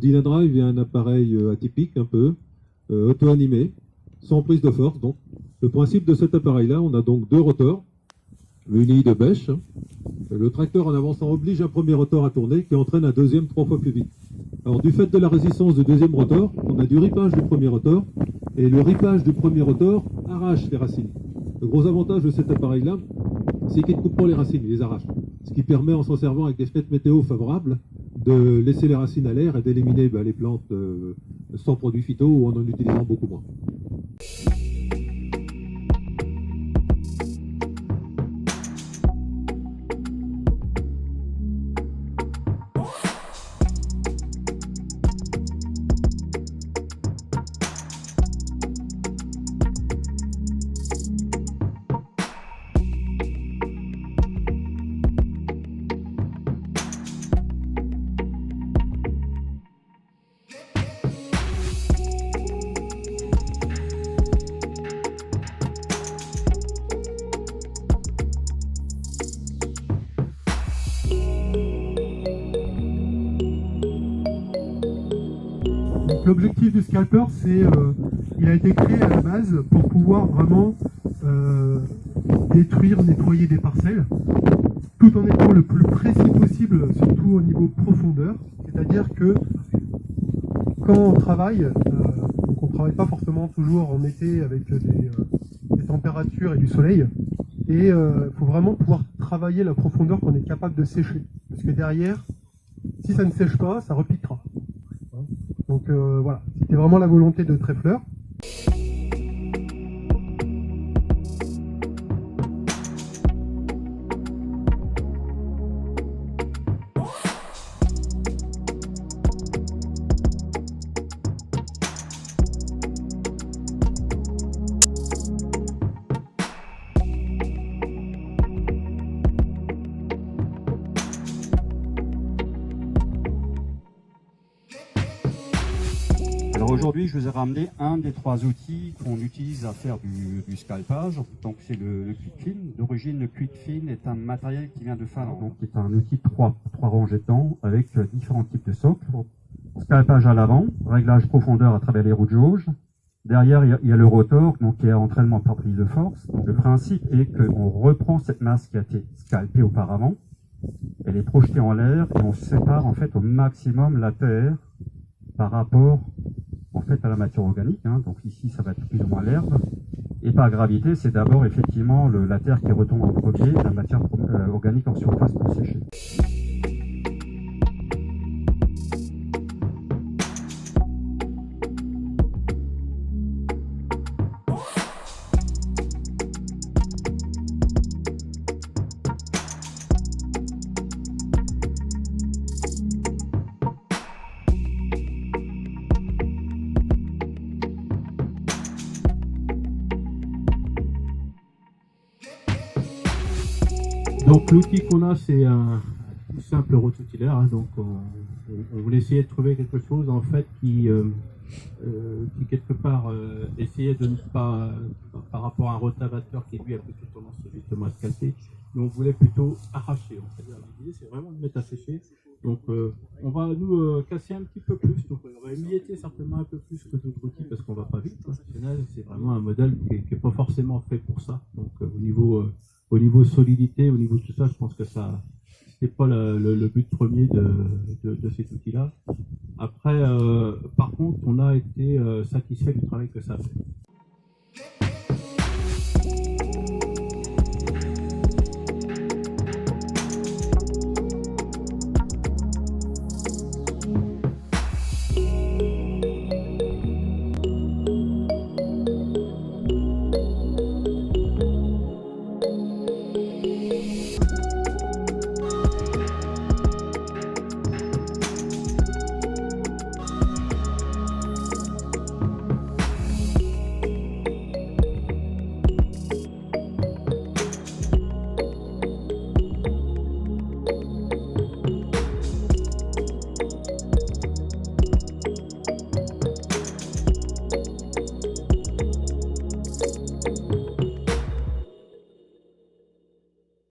Dynadrive est un appareil atypique un peu, auto-animé, sans prise de force. Donc, le principe de cet appareil-là, on a donc deux rotors munis de bêches. Le tracteur en avançant oblige un premier rotor à tourner qui entraîne un deuxième 3 fois plus vite. Alors du fait de la résistance du deuxième rotor, on a du ripage du premier rotor et le ripage du premier rotor arrache les racines. Le gros avantage de cet appareil-là, c'est qu'il ne coupe pas les racines, il les arrache. Ce qui permet, en s'en servant avec des fenêtres météo favorables, de laisser les racines à l'air et d'éliminer les plantes sans produits phyto ou en utilisant beaucoup moins. L'objectif du scalper, il a été créé à la base pour pouvoir vraiment détruire, nettoyer des parcelles, tout en étant le plus précis possible, surtout au niveau profondeur. C'est-à-dire que quand on travaille, donc on ne travaille pas forcément toujours en été avec des températures et du soleil, et il faut vraiment pouvoir travailler la profondeur qu'on est capable de sécher. Parce que derrière, si ça ne sèche pas, ça repiquera. Donc voilà, c'était vraiment la volonté de Treffler. Alors aujourd'hui, je vous ai ramené un des trois outils qu'on utilise à faire du scalpage. Donc c'est le QuickFin. D'origine, le QuickFin est un matériel qui vient de Finlande. Donc c'est un outil de trois rangées de temps avec différents types de socles. Scalpage à l'avant, réglage profondeur à travers les roues de jauge. Derrière, il y a le rotor, donc qui est entraînement par prise de force. Donc le principe est qu'on reprend cette masse qui a été scalpée auparavant, elle est projetée en l'air et on sépare en fait au maximum la terre par rapport en fait à la matière organique, donc ici ça va être plus ou moins l'herbe, et par gravité c'est d'abord effectivement la terre qui retombe en premier, la matière organique en surface pour sécher. Donc l'outil qu'on a, c'est un tout simple rototilaire. Donc on voulait essayer de trouver quelque chose en fait qui quelque part essayait de ne pas, par rapport à un rotavateur qui lui a plutôt tendance justement à se casser, mais on voulait plutôt arracher. L'idée c'est vraiment de mettre à sécher. Donc on va nous casser un petit peu plus, donc on va émietter certainement un peu plus que d'autres outils parce qu'on va pas vite. C'est vraiment un modèle qui n'est pas forcément fait pour ça. Donc au niveau solidité, au niveau de tout ça, je pense que ça c'était pas le but premier de cet outil-là. Après, par contre, on a été satisfait du travail que ça a fait.